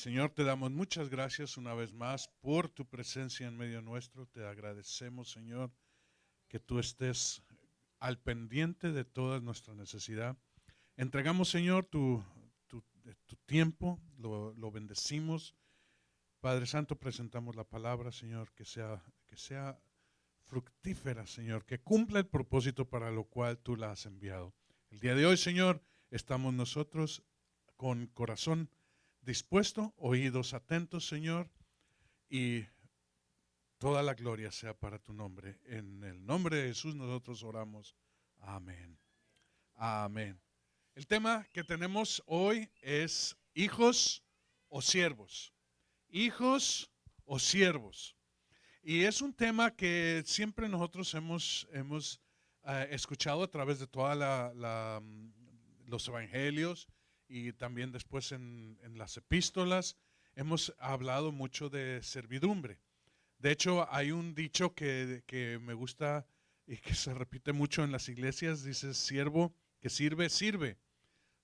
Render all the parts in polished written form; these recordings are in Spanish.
Señor, te damos muchas gracias una vez más por tu presencia en medio nuestro. Te agradecemos, Señor, que tú estés al pendiente de toda nuestra necesidad. Entregamos, Señor, tu tiempo, lo bendecimos. Padre Santo, presentamos la palabra, Señor, que sea fructífera, Señor, que cumpla el propósito para lo cual tú la has enviado. El día de hoy, Señor, estamos nosotros con corazón dispuesto, oídos atentos, Señor, y toda la gloria sea para tu nombre. En el nombre de Jesús nosotros oramos. Amén. Amén. El tema que tenemos hoy es hijos o siervos. Hijos o siervos. Y es un tema que siempre nosotros hemos escuchado a través de toda los evangelios y también después en las epístolas. Hemos hablado mucho de servidumbre. De hecho, hay un dicho que me gusta y que se repite mucho en las iglesias. Dice, siervo que sirve, sirve,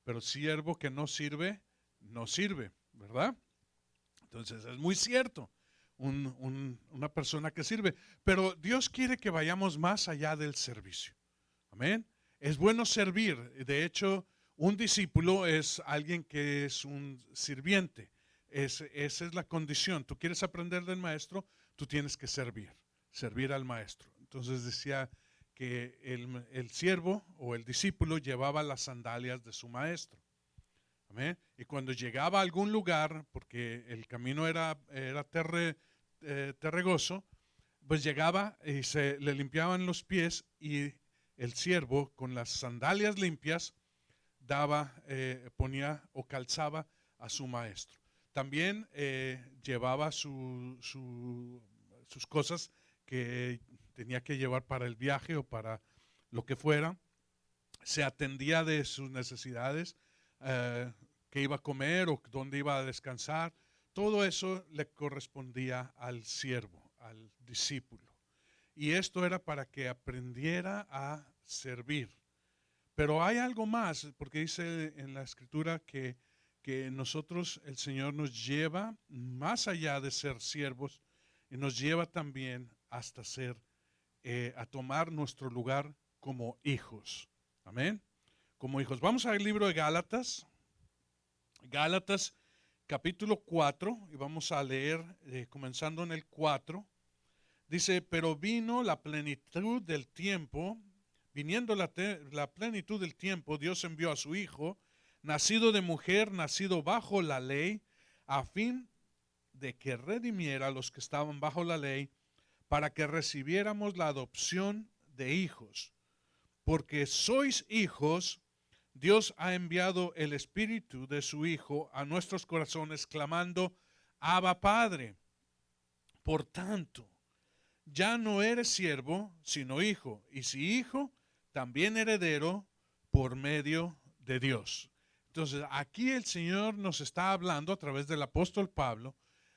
pero siervo que no sirve, no sirve, ¿verdad? Entonces es muy cierto, una persona que sirve, pero Dios quiere que vayamos más allá del servicio. Amén. Es bueno servir. De hecho, un discípulo es alguien que es un sirviente. Esa es la condición. Tú quieres aprender del maestro, tú tienes que servir al maestro. Entonces decía que el siervo o el discípulo llevaba las sandalias de su maestro. Amén. Y cuando llegaba a algún lugar, porque el camino era terregoso, pues llegaba y se le limpiaban los pies y el siervo con las sandalias limpias ponía o calzaba a su maestro. También llevaba sus cosas que tenía que llevar para el viaje o para lo que fuera. Se atendía de sus necesidades, eh, qué iba a comer o dónde iba a descansar. Todo eso le correspondía al siervo, al discípulo. Y esto era para que aprendiera a servir. Pero hay algo más, porque dice en la escritura que nosotros, el Señor nos lleva más allá de ser siervos y nos lleva también hasta a tomar nuestro lugar como hijos. Amén. Como hijos. Vamos al libro de Gálatas. Gálatas capítulo 4 y vamos a leer comenzando en el 4. Dice, pero vino la plenitud del tiempo, viniendo la plenitud del tiempo, Dios envió a su Hijo, nacido de mujer, nacido bajo la ley, a fin de que redimiera a los que estaban bajo la ley, para que recibiéramos la adopción de hijos. Porque sois hijos, Dios ha enviado el Espíritu de su Hijo a nuestros corazones, clamando, Abba Padre. Por tanto, ya no eres siervo, sino hijo, y si hijo, también heredero por medio de Dios. Entonces, aquí el Señor nos está hablando a través del apóstol Pablo,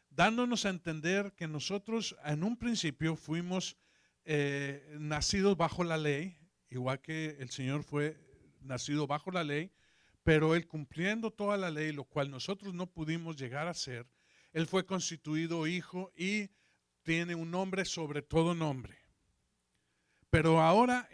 dándonos a entender que nosotros en un principio fuimos nacidos bajo la ley, igual que el Señor fue nacido bajo la ley, pero Él cumpliendo toda la ley, lo cual nosotros no pudimos llegar a ser, Él fue constituido hijo y tiene un nombre sobre todo nombre. Pero ahora,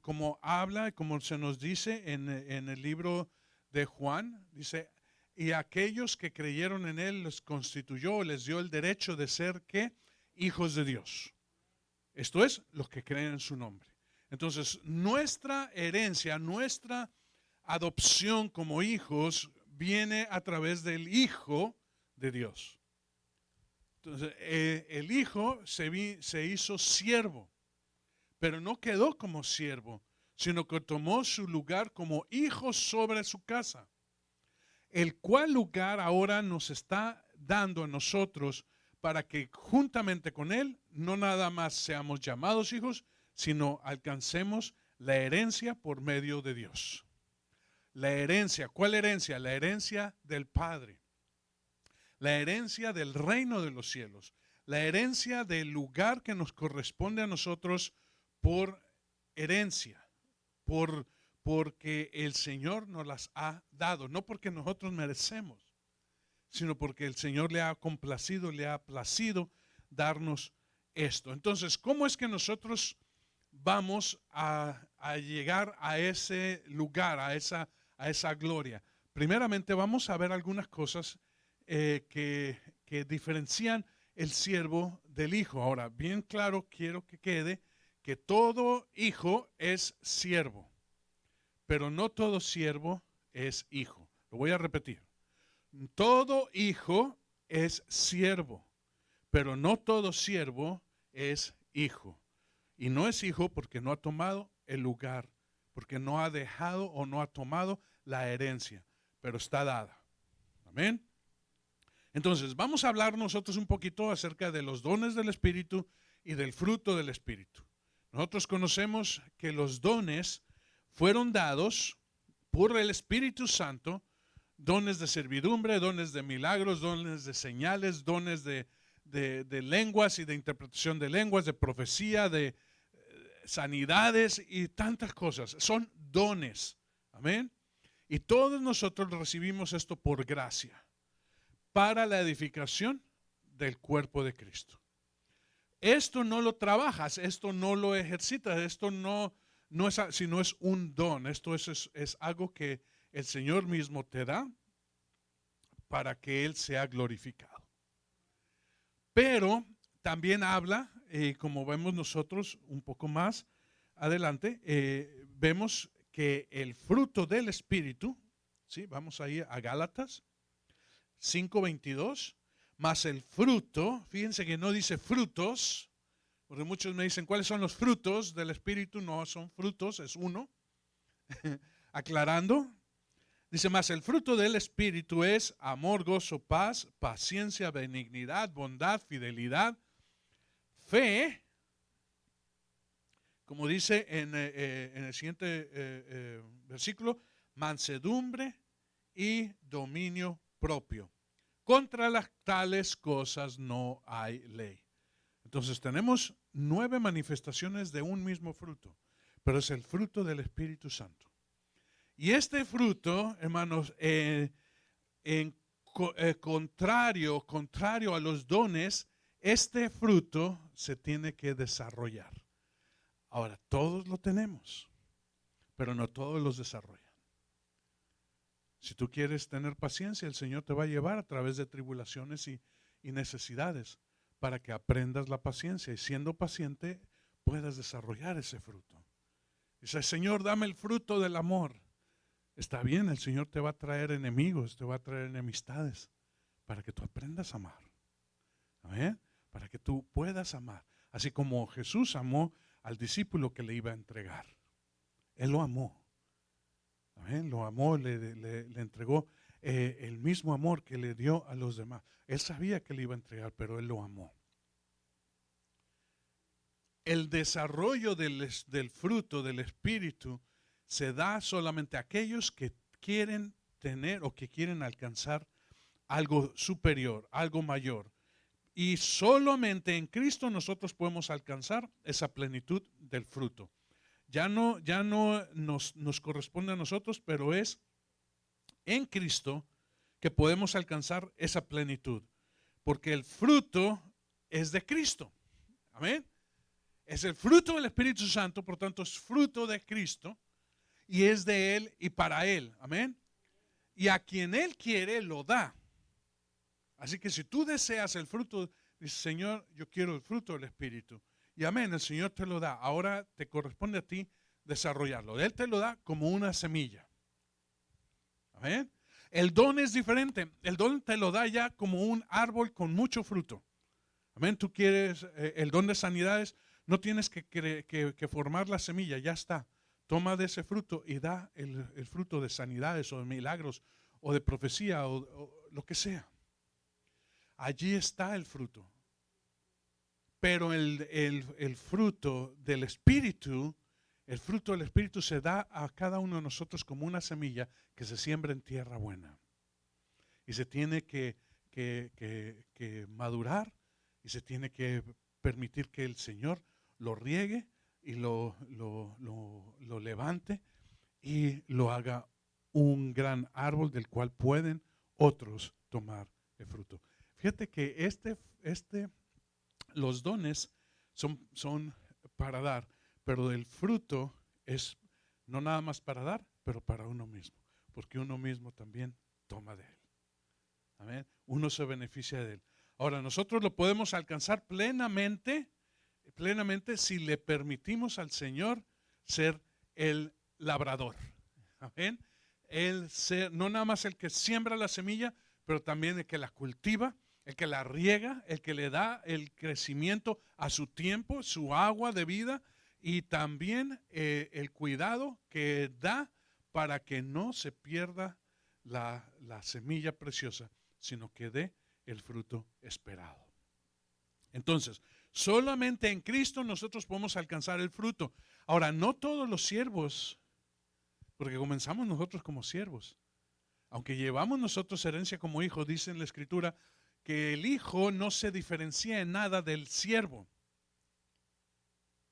como habla, como se nos dice en el libro de Juan, dice, y aquellos que creyeron en él les constituyó, les dio el derecho de ser, ¿qué? Hijos de Dios. Esto es, los que creen en su nombre. Entonces, nuestra herencia, nuestra adopción como hijos viene a través del Hijo de Dios. Entonces, el Hijo se hizo siervo, pero no quedó como siervo, sino que tomó su lugar como hijo sobre su casa, el cual lugar ahora nos está dando a nosotros para que juntamente con Él no nada más seamos llamados hijos, sino alcancemos la herencia por medio de Dios. La herencia, ¿cuál herencia? La herencia del Padre, la herencia del reino de los cielos, la herencia del lugar que nos corresponde a nosotros por herencia, porque el Señor nos las ha dado, no porque nosotros merecemos, sino porque el Señor le ha complacido, le ha placido darnos esto. Entonces, ¿cómo es que nosotros vamos a llegar a ese lugar, a esa gloria? Primeramente vamos a ver algunas cosas que diferencian el siervo del hijo. Ahora, bien claro, quiero que quede que todo hijo es siervo, pero no todo siervo es hijo. Lo voy a repetir. Todo hijo es siervo, pero no todo siervo es hijo. Y no es hijo porque no ha tomado el lugar, porque no ha dejado o no ha tomado la herencia, pero está dada. Amén. Entonces, vamos a hablar nosotros un poquito acerca de los dones del Espíritu y del fruto del Espíritu. Nosotros conocemos que los dones fueron dados por el Espíritu Santo, dones de servidumbre, dones de milagros, dones de señales, dones de lenguas y de interpretación de lenguas, de profecía, de sanidades y tantas cosas. Son dones. Amén. Y todos nosotros recibimos esto por gracia, para la edificación del cuerpo de Cristo. Esto no lo trabajas, esto no lo ejercitas, esto no es, sino es un don. Esto es algo que el Señor mismo te da para que Él sea glorificado. Pero también habla, como vemos nosotros un poco más adelante, vemos que el fruto del Espíritu, ¿sí? Vamos ahí a Gálatas 5:22, más el fruto, fíjense que no dice frutos, porque muchos me dicen, ¿cuáles son los frutos del Espíritu? No son frutos, es uno. Aclarando, dice, más el fruto del Espíritu es amor, gozo, paz, paciencia, benignidad, bondad, fidelidad, fe, como dice en el siguiente versículo, mansedumbre y dominio propio. Contra las tales cosas no hay ley. Entonces tenemos 9 manifestaciones de un mismo fruto, pero es el fruto del Espíritu Santo. Y este fruto, hermanos, contrario a los dones, este fruto se tiene que desarrollar. Ahora, todos lo tenemos, pero no todos los desarrollan. Si tú quieres tener paciencia, el Señor te va a llevar a través de tribulaciones y necesidades para que aprendas la paciencia y siendo paciente puedas desarrollar ese fruto. Dice, Señor, dame el fruto del amor. Está bien, el Señor te va a traer enemigos, te va a traer enemistades para que tú aprendas a amar. ¿Amén? Para que tú puedas amar. Así como Jesús amó al discípulo que le iba a entregar. Él lo amó. Amén. Lo amó, le entregó el mismo amor que le dio a los demás. Él sabía que le iba a entregar, pero él lo amó. El desarrollo del fruto del Espíritu se da solamente a aquellos que quieren tener o que quieren alcanzar algo superior, algo mayor. Y solamente en Cristo nosotros podemos alcanzar esa plenitud del fruto. Ya no nos corresponde a nosotros, pero es en Cristo que podemos alcanzar esa plenitud. Porque el fruto es de Cristo. Amén. Es el fruto del Espíritu Santo, por tanto es fruto de Cristo y es de Él y para Él. Amén. Y a quien Él quiere lo da. Así que si tú deseas el fruto, dice, Señor, yo quiero el fruto del Espíritu. Y amén, el Señor te lo da. Ahora te corresponde a ti desarrollarlo. Él te lo da como una semilla. Amén. El don es diferente. El don te lo da ya como un árbol con mucho fruto. Amén. Tú quieres el don de sanidades, no tienes que formar la semilla, ya está. Toma de ese fruto y da el fruto de sanidades o de milagros o de profecía o lo que sea. Allí está el fruto. Pero el fruto del Espíritu, el fruto del Espíritu se da a cada uno de nosotros como una semilla que se siembra en tierra buena. Y se tiene que madurar y se tiene que permitir que el Señor lo riegue y lo levante y lo haga un gran árbol del cual pueden otros tomar el fruto. Fíjate que los dones son para dar, pero el fruto es no nada más para dar, pero para uno mismo, porque uno mismo también toma de él. Amén. Uno se beneficia de él. Ahora, nosotros lo podemos alcanzar plenamente si le permitimos al Señor ser el labrador. Amén. Él ser, no nada más el que siembra la semilla, pero también el que la cultiva, el que la riega, el que le da el crecimiento a su tiempo, su agua de vida, y también el cuidado que da para que no se pierda la semilla preciosa, sino que dé el fruto esperado. Entonces, solamente en Cristo nosotros podemos alcanzar el fruto. Ahora, no todos los siervos, porque comenzamos nosotros como siervos, aunque llevamos nosotros herencia como hijos, dice en la Escritura que el hijo no se diferencia en nada del siervo,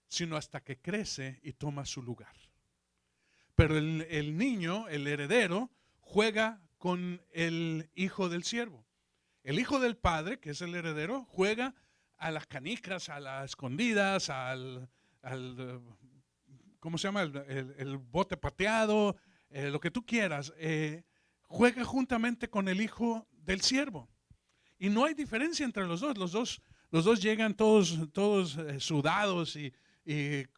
sino hasta que crece y toma su lugar. Pero el niño, el heredero, juega con el hijo del siervo. El hijo del padre, que es el heredero, juega a las canicas, a las escondidas, ¿cómo se llama? El bote pateado, lo que tú quieras. Juega juntamente con el hijo del siervo. Y no hay diferencia entre los dos. Los dos llegan todos sudados y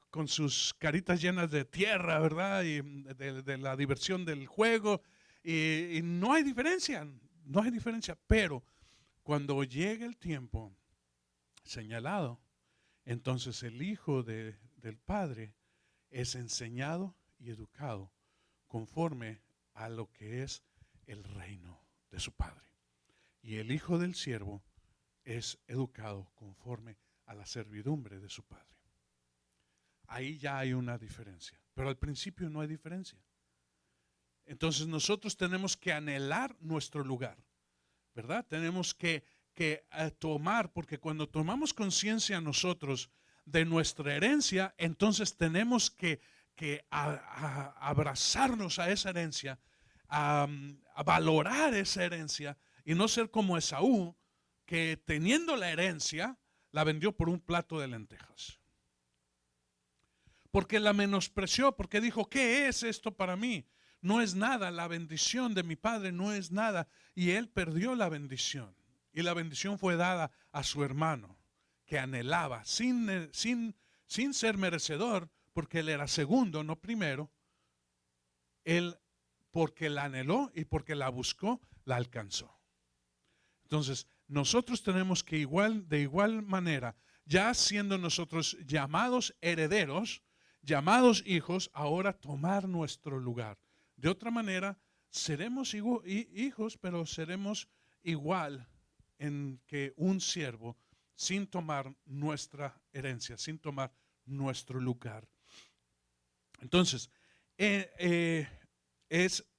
con sus caritas llenas de tierra, ¿verdad? Y de la diversión del juego. Y no hay diferencia, Pero cuando llega el tiempo señalado, entonces el hijo del padre es enseñado y educado conforme a lo que es el reino de su padre. Y el hijo del siervo es educado conforme a la servidumbre de su padre. Ahí ya hay una diferencia, pero al principio no hay diferencia. Entonces nosotros tenemos que anhelar nuestro lugar, ¿verdad? Tenemos que tomar, porque cuando tomamos conciencia nosotros de nuestra herencia, entonces tenemos que abrazarnos a esa herencia, a valorar esa herencia y no ser como Esaú, que teniendo la herencia, la vendió por un plato de lentejas. Porque la menospreció, porque dijo, ¿qué es esto para mí? No es nada, la bendición de mi padre no es nada. Y él perdió la bendición. Y la bendición fue dada a su hermano, que anhelaba, sin ser merecedor, porque él era segundo, no primero. Él, porque la anheló y porque la buscó, la alcanzó. Entonces, nosotros tenemos que de igual manera, ya siendo nosotros llamados herederos, llamados hijos, ahora tomar nuestro lugar. De otra manera, seremos hijos, pero seremos igual en que un siervo sin tomar nuestra herencia, sin tomar nuestro lugar. Entonces, es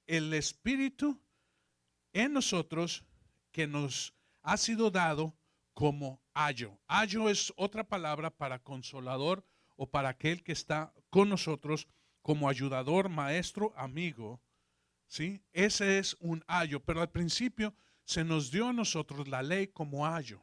el Espíritu en nosotros que nos ha sido dado como ayo. Ayo es otra palabra para consolador o para aquel que está con nosotros como ayudador, maestro, amigo. ¿Sí? Ese es un ayo, pero al principio se nos dio a nosotros la ley como ayo.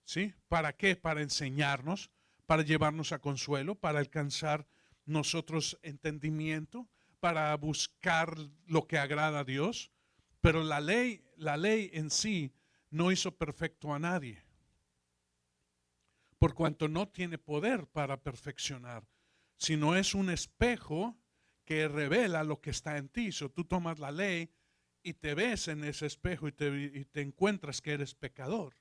¿Sí? ¿Para qué? Para enseñarnos, para llevarnos a consuelo, para alcanzar nosotros entendimiento, para buscar lo que agrada a Dios. Pero la ley en sí no hizo perfecto a nadie, por cuanto no tiene poder para perfeccionar, sino es un espejo que revela lo que está en ti. So, tú tomas la ley y te ves en ese espejo y te encuentras que eres pecador,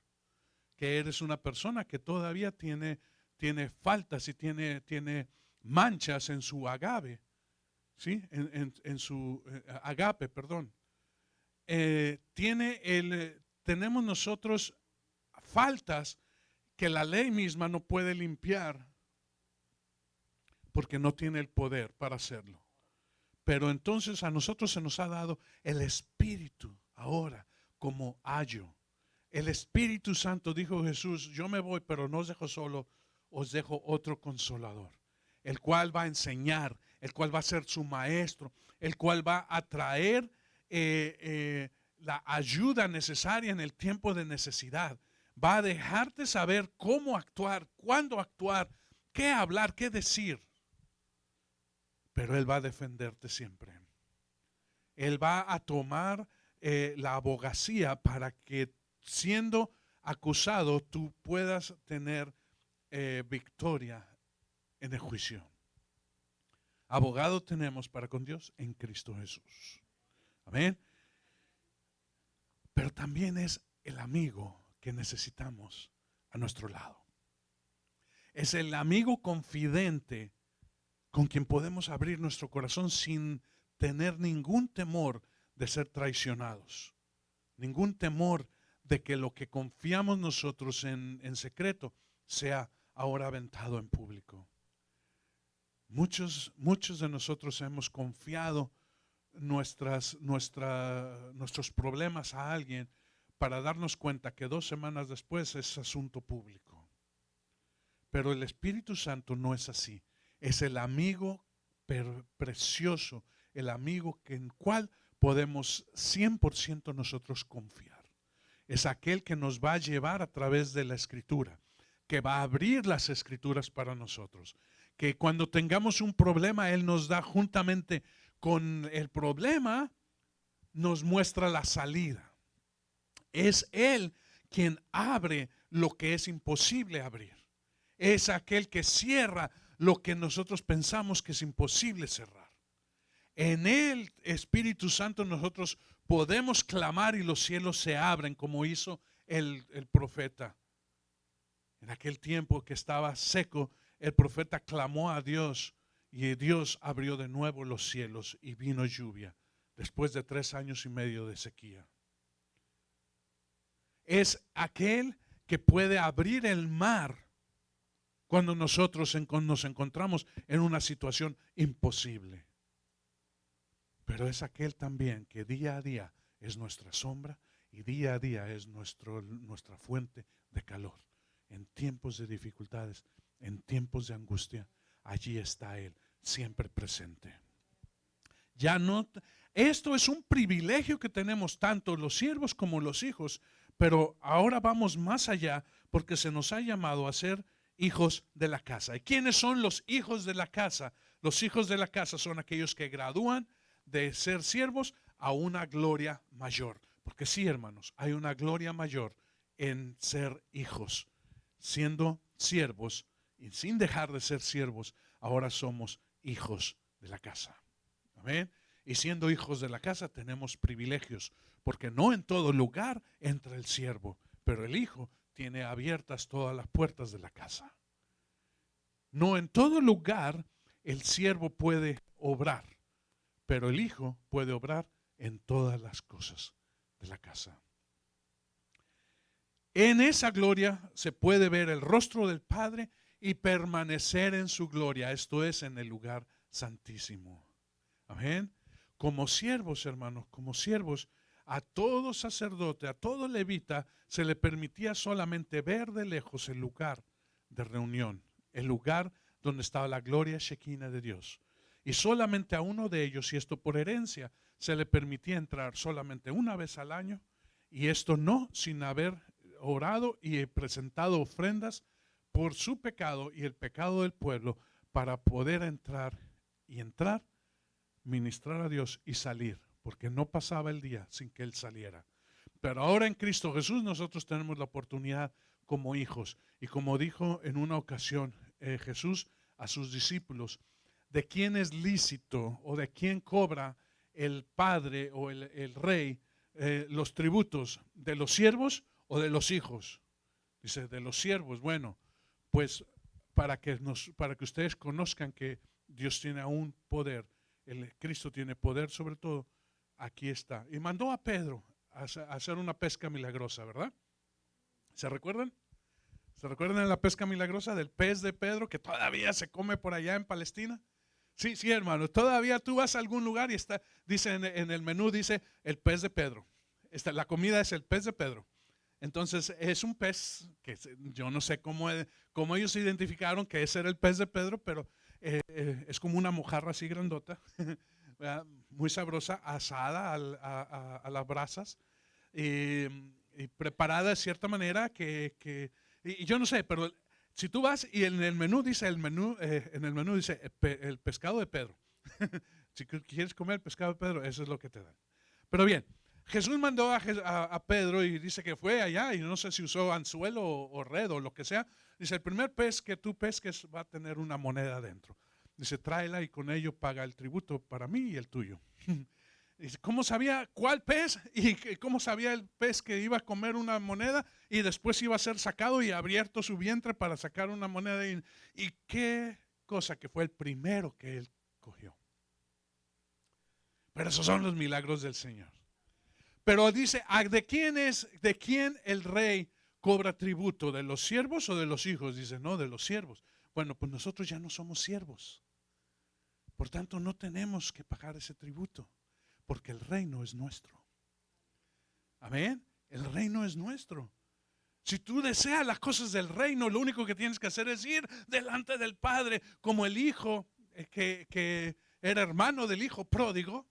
que eres una persona que todavía tiene faltas y tiene manchas en su agape, ¿sí? En su agape, perdón. Tenemos nosotros faltas que la ley misma no puede limpiar porque no tiene el poder para hacerlo. Pero entonces a nosotros se nos ha dado el Espíritu ahora como ayo. El Espíritu Santo, dijo Jesús, yo me voy, pero no os dejo solo, os dejo otro consolador, el cual va a enseñar, el cual va a ser su maestro, el cual va a traer la ayuda necesaria en el tiempo de necesidad. Va a dejarte saber cómo actuar, cuándo actuar, qué hablar, qué decir. Pero Él va a defenderte siempre. Él va a tomar la abogacía para que, siendo acusado, tú puedas tener victoria en el juicio. Abogado tenemos para con Dios en Cristo Jesús. Amén. Pero también es el amigo que necesitamos a nuestro lado. Es el amigo confidente con quien podemos abrir nuestro corazón sin tener ningún temor de ser traicionados. Ningún temor de que lo que confiamos nosotros en secreto sea ahora aventado en público. Muchos de nosotros hemos confiado nuestros problemas a alguien para darnos cuenta que 2 semanas después es asunto público. Pero el Espíritu Santo no es así. Es el amigo precioso, el amigo en cual podemos 100% nosotros confiar. Es aquel que nos va a llevar a través de la Escritura, que va a abrir las Escrituras para nosotros. Que cuando tengamos un problema, Él nos da juntamente con el problema, nos muestra la salida. Es Él quien abre lo que es imposible abrir. Es aquel que cierra lo que nosotros pensamos que es imposible cerrar. En el Espíritu Santo nosotros podemos clamar y los cielos se abren, como hizo el profeta. En aquel tiempo que estaba seco, el profeta clamó a Dios y Dios abrió de nuevo los cielos y vino lluvia después de 3 años y medio de sequía. Es aquel que puede abrir el mar cuando nosotros nos encontramos en una situación imposible. Pero es aquel también que día a día es nuestra sombra y día a día es nuestra fuente de calor. En tiempos de dificultades, en tiempos de angustia, allí está Él, siempre presente. Esto es un privilegio que tenemos tanto los siervos como los hijos, pero ahora vamos más allá porque se nos ha llamado a ser hijos de la casa. ¿Y quiénes son los hijos de la casa? Los hijos de la casa son aquellos que gradúan de ser siervos a una gloria mayor. Porque sí, hermanos, hay una gloria mayor en ser hijos. Siendo siervos y sin dejar de ser siervos, ahora somos hijos de la casa. Amén. Y siendo hijos de la casa tenemos privilegios, porque no en todo lugar entra el siervo, pero el hijo tiene abiertas todas las puertas de la casa. No en todo lugar el siervo puede obrar, pero el hijo puede obrar en todas las cosas de la casa. En esa gloria se puede ver el rostro del Padre y permanecer en su gloria, esto es, en el lugar santísimo. Amén. Como siervos, hermanos, como siervos, a todo sacerdote, a todo levita, se le permitía solamente ver de lejos el lugar de reunión, el lugar donde estaba la gloria shekinah de Dios. Y solamente a uno de ellos, y esto por herencia, se le permitía entrar solamente una vez al año, y esto no sin haber orado y presentado ofrendas por su pecado y el pecado del pueblo para poder entrar, ministrar a Dios y salir, porque no pasaba el día sin que Él saliera. Pero ahora en Cristo Jesús nosotros tenemos la oportunidad como hijos. Y como dijo en una ocasión Jesús a sus discípulos, ¿de quién es lícito o de quién cobra el padre o el rey los tributos? ¿De los siervos o de los hijos? Dice, de los siervos. Bueno, pues para que ustedes conozcan que Dios tiene aún poder, Cristo tiene poder sobre todo, aquí está. Y mandó a Pedro a hacer una pesca milagrosa, ¿verdad? ¿Se recuerdan? ¿Se recuerdan de la pesca milagrosa del pez de Pedro que todavía se come por allá en Palestina? Sí, sí, hermano, todavía tú vas a algún lugar y está, dice en el menú, dice el pez de Pedro. La comida es el pez de Pedro. Entonces es un pez que yo no sé cómo ellos identificaron que ese era el pez de Pedro, pero es como una mojarra así grandota, muy sabrosa, asada a las brasas. y preparada de cierta manera y yo no sé, pero si tú vas y en el menú dice, en el menú dice el pescado de Pedro. Si quieres comer el pescado de Pedro, eso es lo que te dan. Pero bien, Jesús mandó a Pedro y dice que fue allá y no sé si usó anzuelo o red o lo que sea. Dice, el primer pez que tú pesques va a tener una moneda dentro. Dice, tráela y con ello paga el tributo para mí y el tuyo. Dice, ¿cómo sabía cuál pez? Y cómo sabía el pez que iba a comer una moneda y después iba a ser sacado y abierto su vientre para sacar una moneda. Y qué cosa que fue el primero que él cogió. Pero esos son los milagros del Señor. Pero dice, ¿de quién el rey cobra tributo? ¿De los siervos o de los hijos? Dice, no, de los siervos. Bueno, pues nosotros ya no somos siervos. Por tanto, no tenemos que pagar ese tributo, porque el reino es nuestro. Amén. El reino es nuestro. Si tú deseas las cosas del reino, lo único que tienes que hacer es ir delante del Padre, como el hijo que era hermano del hijo pródigo.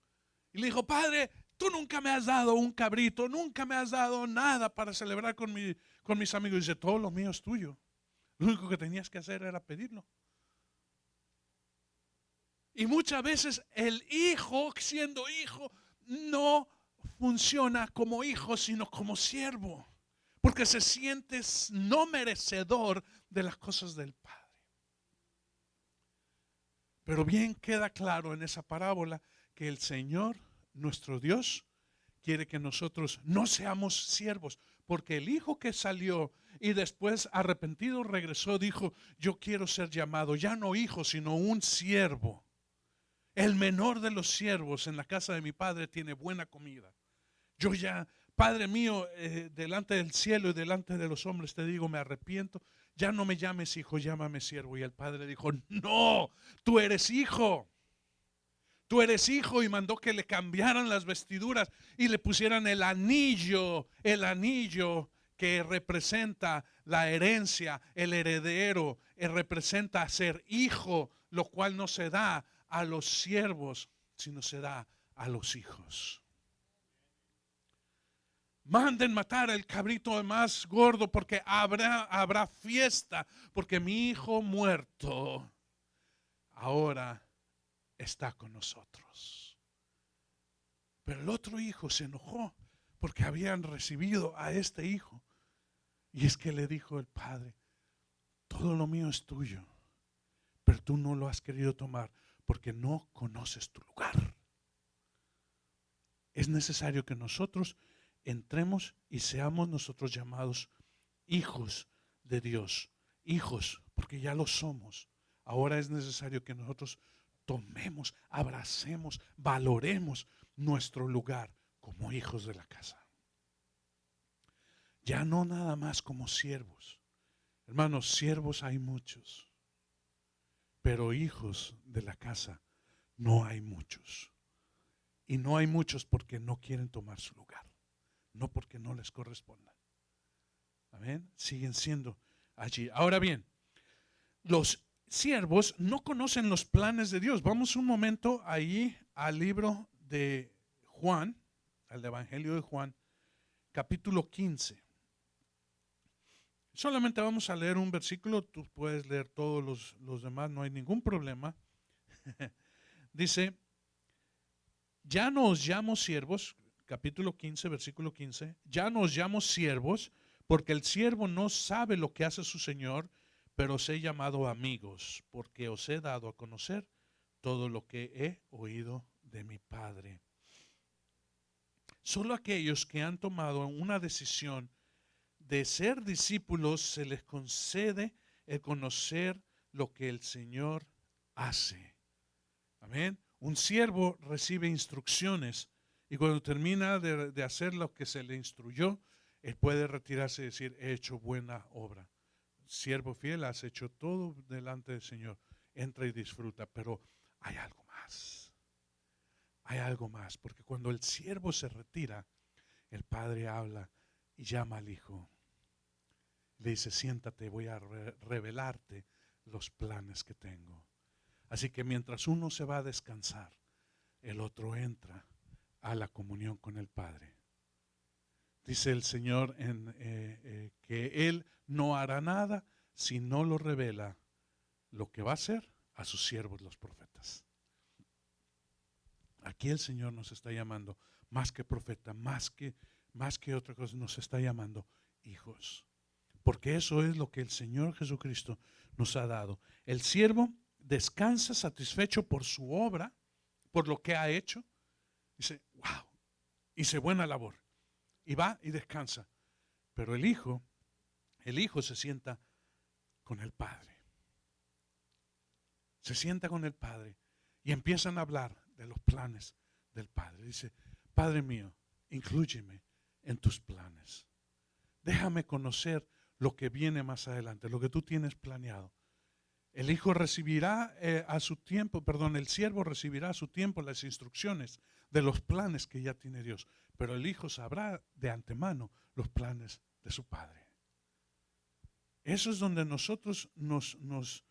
Y le dijo, Padre, tú nunca me has dado un cabrito, nunca me has dado nada para celebrar con mis amigos. Y dice, todo lo mío es tuyo. Lo único que tenías que hacer era pedirlo. Y muchas veces el hijo, siendo hijo, no funciona como hijo, sino como siervo. Porque se siente no merecedor de las cosas del Padre. Pero bien queda claro en esa parábola que el Señor, nuestro Dios, quiere que nosotros no seamos siervos, porque el hijo que salió y después arrepentido regresó, dijo, yo quiero ser llamado ya no hijo, sino un siervo. El menor de los siervos en la casa de mi padre tiene buena comida. Yo ya, Padre mío, delante del cielo y delante de los hombres te digo, me arrepiento. Ya no me llames hijo, llámame siervo. Y el padre dijo, no, tú eres hijo. Tú eres hijo, y mandó que le cambiaran las vestiduras y le pusieran el anillo que representa la herencia, el heredero, representa ser hijo, lo cual no se da a los siervos, sino se da a los hijos. Manden matar el cabrito más gordo porque habrá fiesta, porque mi hijo muerto ahora está con nosotros. Pero el otro hijo se enojó porque habían recibido a este hijo. Y es que le dijo el padre, todo lo mío es tuyo, pero tú no lo has querido tomar porque no conoces tu lugar. Es necesario que nosotros entremos y seamos nosotros llamados hijos de Dios. Hijos, porque ya lo somos. Ahora es necesario que nosotros tomemos, abracemos, valoremos nuestro lugar como hijos de la casa. Ya no nada más como siervos. Hermanos, siervos hay muchos, pero hijos de la casa no hay muchos. Y no hay muchos porque no quieren tomar su lugar, no porque no les corresponda. Amén. Siguen siendo allí. Ahora bien, los siervos no conocen los planes de Dios. Vamos un momento ahí al libro de Juan, al Evangelio de Juan, capítulo 15. Solamente vamos a leer un versículo, tú puedes leer todos los demás, no hay ningún problema. Dice, ya no os llamo siervos, capítulo 15, versículo 15, ya no os llamo siervos, porque el siervo no sabe lo que hace su señor, pero os he llamado amigos, porque os he dado a conocer todo lo que he oído de mi Padre. Solo aquellos que han tomado una decisión de ser discípulos se les concede el conocer lo que el Señor hace. Amén. Un siervo recibe instrucciones y cuando termina de hacer lo que se le instruyó, él puede retirarse y decir, he hecho buena obra. Siervo fiel, has hecho todo delante del Señor. Entra y disfruta, pero hay algo más. Hay algo más, porque cuando el siervo se retira, el padre habla y llama al hijo. Le dice, siéntate, voy a revelarte los planes que tengo. Así que mientras uno se va a descansar, el otro entra a la comunión con el Padre. Dice el Señor que Él no hará nada si no lo revela lo que va a hacer a sus siervos los profetas. Aquí el Señor nos está llamando, más que profeta, más que otra cosa, nos está llamando hijos. Porque eso es lo que el Señor Jesucristo nos ha dado. El siervo descansa satisfecho por su obra, por lo que ha hecho. Dice, wow, hice buena labor. Y va y descansa. Pero el hijo se sienta con el Padre. Se sienta con el Padre y empiezan a hablar de los planes del Padre. Dice, Padre mío, inclúyeme en tus planes. Déjame conocer lo que viene más adelante, lo que tú tienes planeado. El hijo recibirá a su tiempo, el siervo recibirá a su tiempo las instrucciones de los planes que ya tiene Dios. Pero el hijo sabrá de antemano los planes de su padre. Eso es donde nosotros nos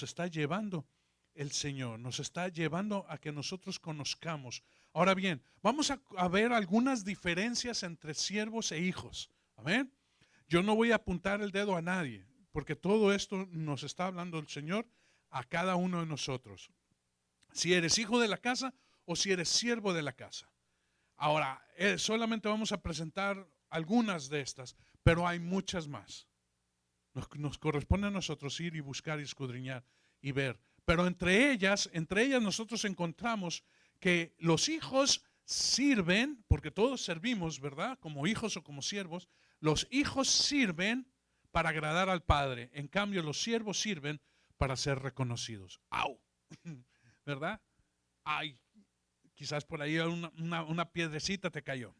está llevando el Señor, nos está llevando a que nosotros conozcamos. Ahora bien, vamos a ver algunas diferencias entre siervos e hijos. Amén. Yo no voy a apuntar el dedo a nadie, porque todo esto nos está hablando el Señor a cada uno de nosotros. Si eres hijo de la casa o si eres siervo de la casa. Ahora, solamente vamos a presentar algunas de estas, pero hay muchas más. Nos corresponde a nosotros ir y buscar y escudriñar y ver. Pero entre ellas nosotros encontramos que los hijos sirven, porque todos servimos, ¿verdad? Como hijos o como siervos. Los hijos sirven para agradar al Padre. En cambio, los siervos sirven para ser reconocidos. ¡Au! ¿Verdad? ¡Ay! Quizás por ahí una piedrecita te cayó.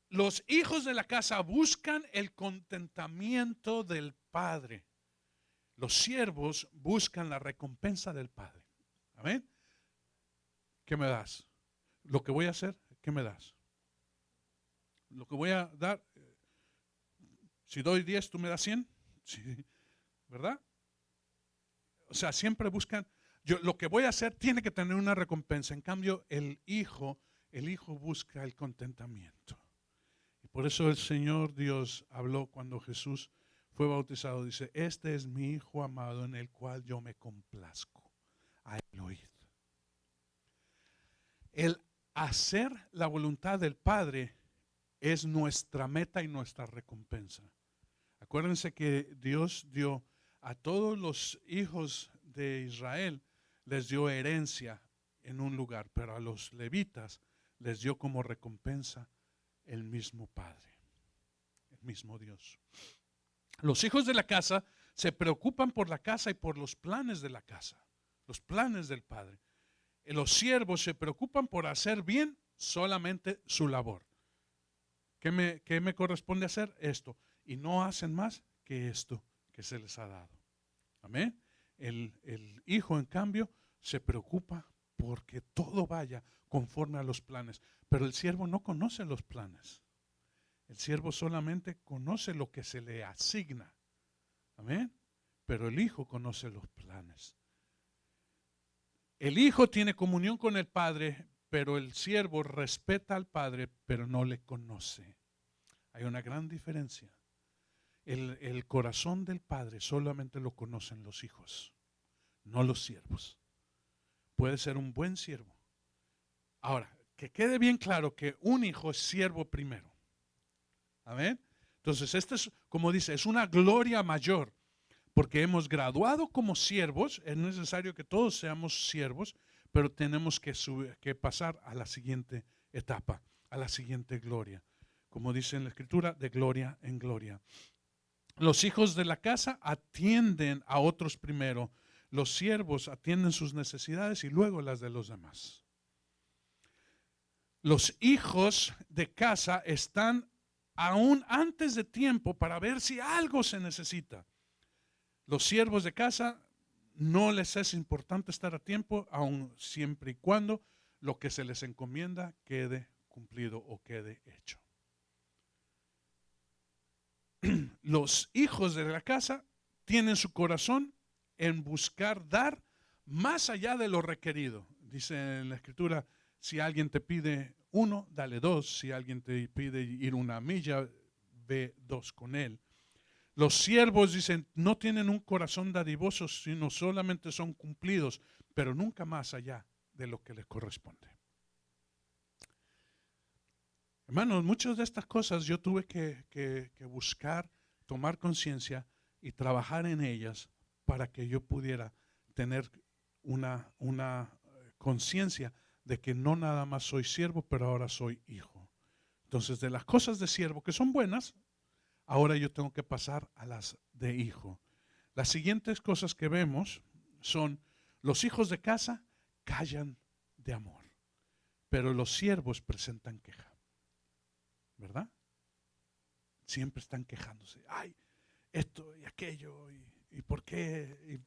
Los hijos de la casa buscan el contentamiento del Padre. Los siervos buscan la recompensa del Padre. ¿Amén? ¿Qué me das? Lo que voy a hacer, ¿qué me das? Lo que voy a dar, si doy 10, ¿tú me das 100? Sí, ¿verdad? O sea, siempre buscan, lo que voy a hacer tiene que tener una recompensa. En cambio, el hijo busca el contentamiento. Y por eso el Señor Dios habló cuando Jesús fue bautizado. Dice, este es mi Hijo amado en el cual yo me complazco. A él oíd. El hacer la voluntad del Padre es nuestra meta y nuestra recompensa. Acuérdense que Dios dio a todos los hijos de Israel, les dio herencia en un lugar, pero a los levitas les dio como recompensa el mismo Padre, el mismo Dios. Los hijos de la casa se preocupan por la casa y por los planes de la casa, los planes del Padre. Los siervos se preocupan por hacer bien solamente su labor. ¿Qué me corresponde hacer? Esto. Y no hacen más que esto que se les ha dado. Amén. El hijo, en cambio, se preocupa porque todo vaya conforme a los planes. Pero el siervo no conoce los planes. El siervo solamente conoce lo que se le asigna. Amén. Pero el hijo conoce los planes. El hijo tiene comunión con el Padre, pero el siervo respeta al Padre, pero no le conoce. Hay una gran diferencia. El corazón del Padre solamente lo conocen los hijos, no los siervos. Puede ser un buen siervo. Ahora, que quede bien claro que un hijo es siervo primero. Amén. Entonces, esto es, como dice, es una gloria mayor, porque hemos graduado como siervos. Es necesario que todos seamos siervos, pero tenemos que pasar a la siguiente etapa, a la siguiente gloria. Como dice en la Escritura, de gloria en gloria. Los hijos de la casa atienden a otros primero. Los siervos atienden sus necesidades y luego las de los demás. Los hijos de casa están aún antes de tiempo para ver si algo se necesita. Los siervos de casa no les es importante estar a tiempo, aun siempre y cuando lo que se les encomienda quede cumplido o quede hecho. Los hijos de la casa tienen su corazón en buscar dar más allá de lo requerido. Dice en la Escritura, Si alguien te pide 1, dale 2. Si alguien te pide ir 1 milla, ve 2 con él. Los siervos, dicen, no tienen un corazón dadivoso, sino solamente son cumplidos, pero nunca más allá de lo que les corresponde. Hermanos, muchas de estas cosas yo tuve que buscar, tomar conciencia y trabajar en ellas para que yo pudiera tener una conciencia de que no nada más soy siervo, pero ahora soy hijo. Entonces, de las cosas de siervo que son buenas, ahora yo tengo que pasar a las de hijo. Las siguientes cosas que vemos son: los hijos de casa callan de amor, pero los siervos presentan queja. ¿Verdad? Siempre están quejándose. Ay, esto y aquello, y por qué,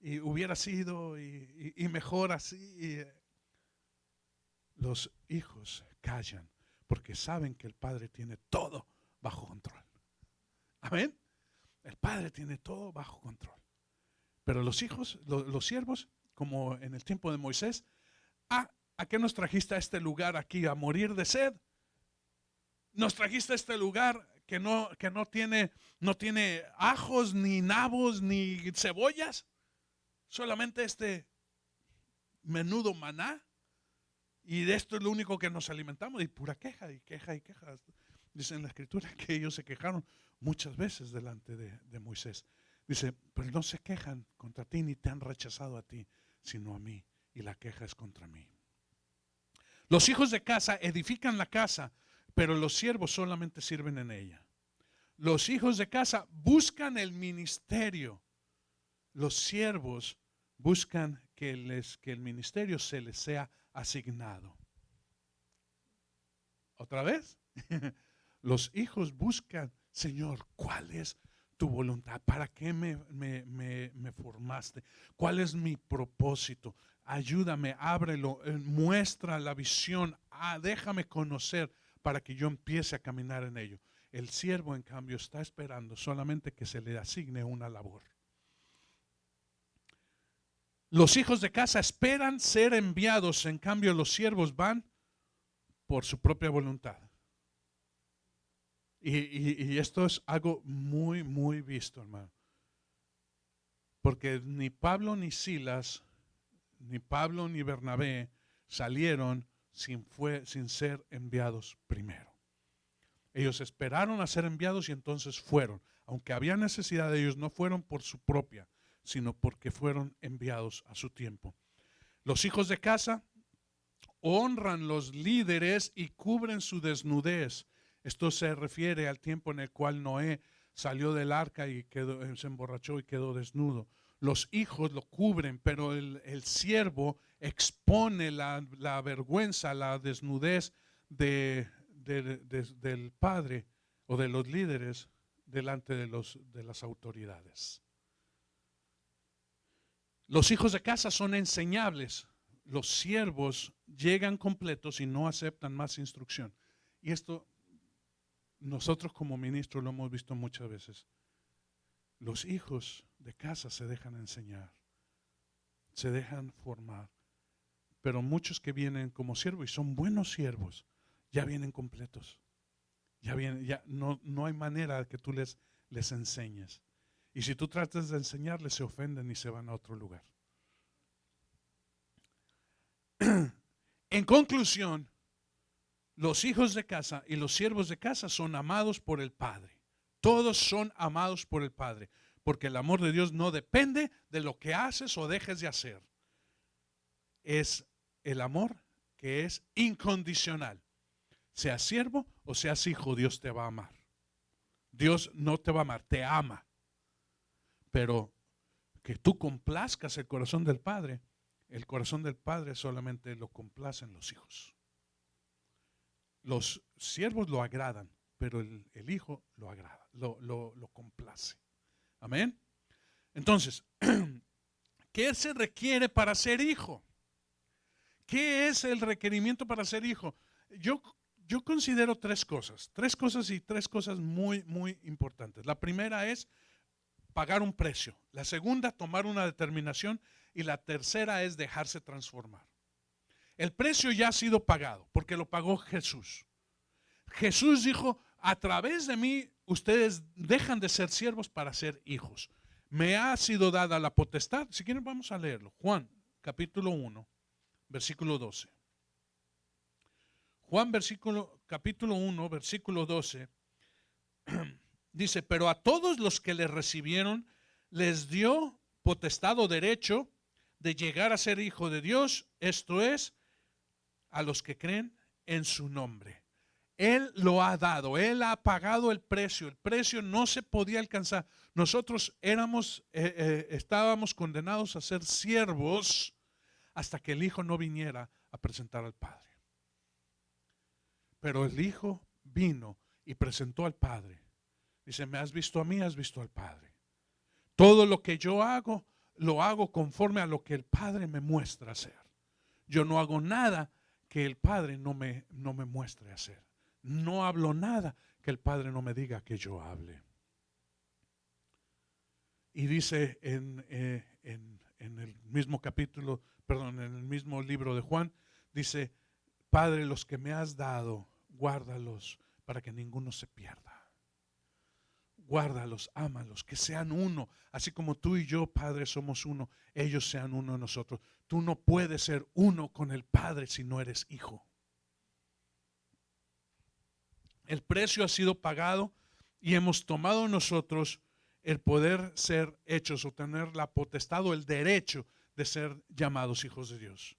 y hubiera sido, y mejor así. Los hijos callan porque saben que el Padre tiene todo bajo control. Amén. El Padre tiene todo bajo control. Pero los hijos, los siervos, como en el tiempo de Moisés, ¿a qué nos trajiste a este lugar aquí? ¿A morir de sed? Nos trajiste a este lugar que no tiene ajos, ni nabos, ni cebollas. Solamente este menudo maná. Y de esto es lo único que nos alimentamos. Y pura queja, y queja, y queja. Dice en la Escritura que ellos se quejaron muchas veces delante de Moisés. Dice, pero no se quejan contra ti, ni te han rechazado a ti, sino a mí. Y la queja es contra mí. Los hijos de casa edifican la casa, pero los siervos solamente sirven en ella. Los hijos de casa buscan el ministerio. Los siervos buscan que el ministerio se les sea asignado. ¿Otra vez? Los hijos buscan, Señor, ¿cuál es tu voluntad? ¿Para qué me formaste? ¿Cuál es mi propósito? Ayúdame, ábrelo, muestra la visión, déjame conocer para que yo empiece a caminar en ello. El siervo, en cambio, está esperando solamente que se le asigne una labor. Los hijos de casa esperan ser enviados, en cambio los siervos van por su propia voluntad. Y esto es algo muy, muy visto, hermano. Porque ni Pablo ni Silas, ni Pablo ni Bernabé salieron sin ser enviados primero. Ellos esperaron a ser enviados y entonces fueron. Aunque había necesidad de ellos, no fueron por su propia, sino porque fueron enviados a su tiempo. Los hijos de casa honran los líderes y cubren su desnudez. Esto se refiere al tiempo en el cual Noé salió del arca y se emborrachó y quedó desnudo. Los hijos lo cubren, pero el siervo expone la vergüenza, la desnudez del padre o de los líderes delante de las autoridades. Los hijos de casa son enseñables. Los siervos llegan completos y no aceptan más instrucción. Y esto nosotros como ministros lo hemos visto muchas veces. Los hijos de casa se dejan enseñar, se dejan formar. Pero muchos que vienen como siervos y son buenos siervos, ya vienen completos. Ya no hay manera que tú les enseñes. Y si tú tratas de enseñarles, se ofenden y se van a otro lugar. En conclusión, los hijos de casa y los siervos de casa son amados por el Padre. Todos son amados por el Padre, porque el amor de Dios no depende de lo que haces o dejes de hacer. Es el amor que es incondicional. Seas siervo o seas hijo, Dios te va a amar. Dios no te va a amar, te ama. Pero que tú complazcas el corazón del Padre, el corazón del Padre solamente lo complacen los hijos. Los siervos lo agradan, pero el hijo lo agrada, lo complace. Amén. Entonces, ¿qué se requiere para ser hijo? ¿Qué es el requerimiento para ser hijo? Yo considero tres cosas y tres cosas muy, muy importantes. La primera es pagar un precio. La segunda, tomar una determinación. Y la tercera es dejarse transformar. El precio ya ha sido pagado porque lo pagó Jesús. Jesús dijo, a través de mí ustedes dejan de ser siervos para ser hijos. Me ha sido dada la potestad. Si quieren vamos a leerlo. Juan capítulo 1, versículo 12. Juan capítulo 1, versículo 12. Dice, pero a todos los que le recibieron les dio potestad o derecho de llegar a ser hijo de Dios, esto es, a los que creen en su nombre. Él lo ha dado, Él ha pagado el precio no se podía alcanzar. Nosotros estábamos condenados a ser siervos hasta que el Hijo no viniera a presentar al Padre. Pero el Hijo vino y presentó al Padre. Dice, me has visto a mí, has visto al Padre. Todo lo que yo hago, lo hago conforme a lo que el Padre me muestra hacer. Yo no hago nada que el Padre no me muestre hacer. No hablo nada que el Padre no me diga que yo hable. Y dice en el mismo capítulo, perdón, en el mismo libro de Juan, dice, Padre, los que me has dado, guárdalos para que ninguno se pierda. Guárdalos, ámalos, que sean uno. Así como tú y yo, Padre, somos uno, ellos sean uno de nosotros. Tú no puedes ser uno con el Padre si no eres hijo. El precio ha sido pagado y hemos tomado nosotros el poder ser hechos o tener la potestad o el derecho de ser llamados hijos de Dios.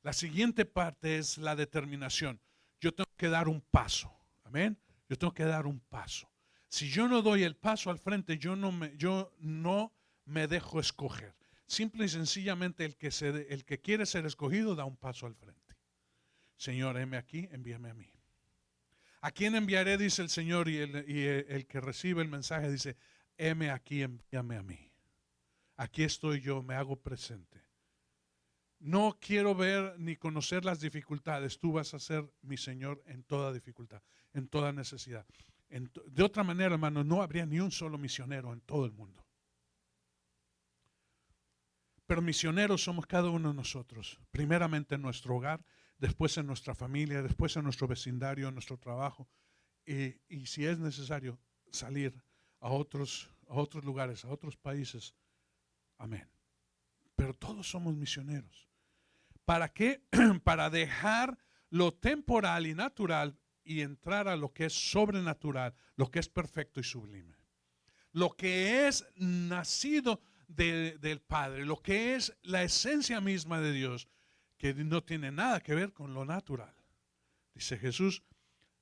La siguiente parte es la determinación. Yo tengo que dar un paso. Amén. Yo tengo que dar un paso. Si yo no doy el paso al frente, yo no me dejo escoger. Simple y sencillamente el que quiere ser escogido da un paso al frente. Señor, heme aquí, envíame a mí. ¿A quién enviaré? Dice el Señor, y el que recibe el mensaje dice, heme aquí, envíame a mí. Aquí estoy yo, me hago presente. No quiero ver ni conocer las dificultades. Tú vas a ser mi Señor en toda dificultad, en toda necesidad. De otra manera, hermano, no habría ni un solo misionero en todo el mundo. Pero misioneros somos cada uno de nosotros. Primeramente en nuestro hogar, después en nuestra familia, después en nuestro vecindario, en nuestro trabajo. Y si es necesario salir a otros lugares, a otros países. Amén. Pero todos somos misioneros. ¿Para qué? Para dejar lo temporal y natural y entrar a lo que es sobrenatural, lo que es perfecto y sublime. Lo que es nacido del Padre, lo que es la esencia misma de Dios, que no tiene nada que ver con lo natural. Dice Jesús,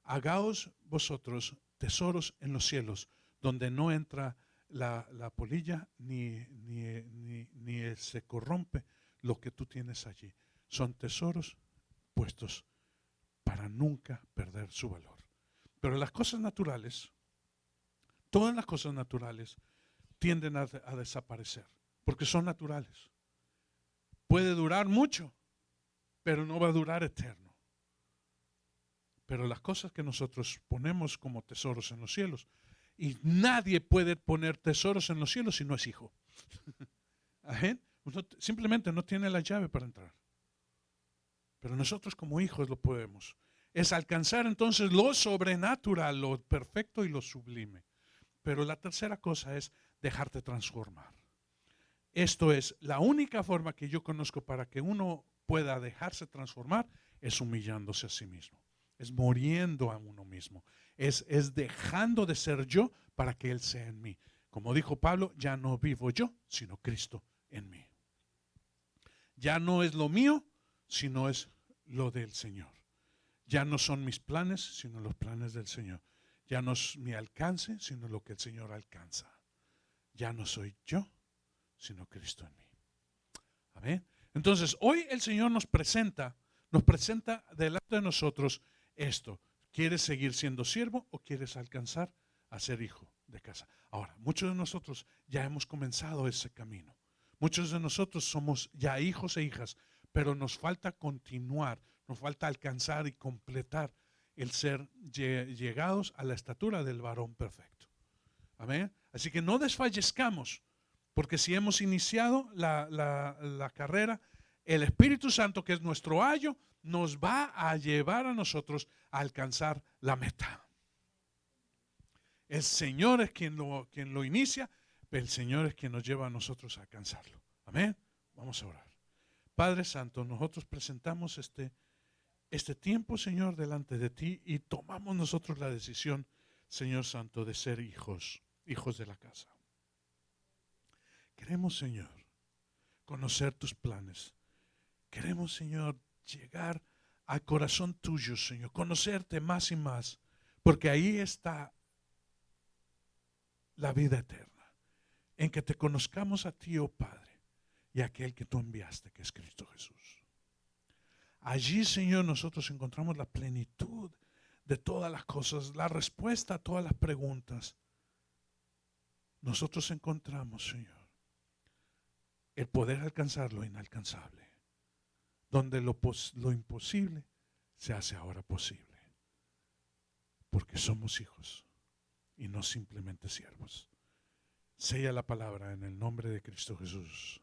hagaos vosotros tesoros en los cielos, donde no entra la polilla ni se corrompe lo que tú tienes allí. Son tesoros puestos para nunca perder su valor. Pero las cosas naturales, todas las cosas naturales tienden a desaparecer, porque son naturales. Puede durar mucho, pero no va a durar eterno. Pero las cosas que nosotros ponemos como tesoros en los cielos, y nadie puede poner tesoros en los cielos si no es hijo. Simplemente no tiene la llave para entrar. Pero nosotros como hijos lo podemos. Es alcanzar entonces lo sobrenatural, lo perfecto y lo sublime. Pero la tercera cosa es dejarte transformar. Esto es, la única forma que yo conozco para que uno pueda dejarse transformar es humillándose a sí mismo. Es muriendo a uno mismo. Es dejando de ser yo para que Él sea en mí. Como dijo Pablo, ya no vivo yo, sino Cristo en mí. Ya no es lo mío, sino es lo del Señor. Ya no son mis planes, sino los planes del Señor. Ya no es mi alcance, sino lo que el Señor alcanza. Ya no soy yo, sino Cristo en mí. Amén. Entonces, hoy el Señor nos presenta delante de nosotros esto. ¿Quieres seguir siendo siervo o quieres alcanzar a ser hijo de casa? Ahora, muchos de nosotros ya hemos comenzado ese camino. Muchos de nosotros somos ya hijos e hijas, pero nos falta continuar, nos falta alcanzar y completar el ser llegados a la estatura del varón perfecto. Amén. Así que no desfallezcamos, porque si hemos iniciado la carrera, el Espíritu Santo, que es nuestro ayo, nos va a llevar a nosotros a alcanzar la meta. El Señor es quien lo inicia, pero el Señor es quien nos lleva a nosotros a alcanzarlo. Amén. Vamos a orar. Padre Santo, nosotros presentamos este tiempo, Señor, delante de ti y tomamos nosotros la decisión, Señor Santo, de ser hijos de la casa. Queremos, Señor, conocer tus planes. Queremos, Señor, llegar al corazón tuyo, Señor, conocerte más y más, porque ahí está la vida eterna, en que te conozcamos a ti, oh Padre, y a aquel que tú enviaste, que es Cristo Jesús. Allí, Señor, nosotros encontramos la plenitud de todas las cosas, la respuesta a todas las preguntas. Nosotros encontramos, Señor, el poder alcanzar lo inalcanzable, donde lo imposible se hace ahora posible, porque somos hijos y no simplemente siervos. Sella la palabra en el nombre de Cristo Jesús.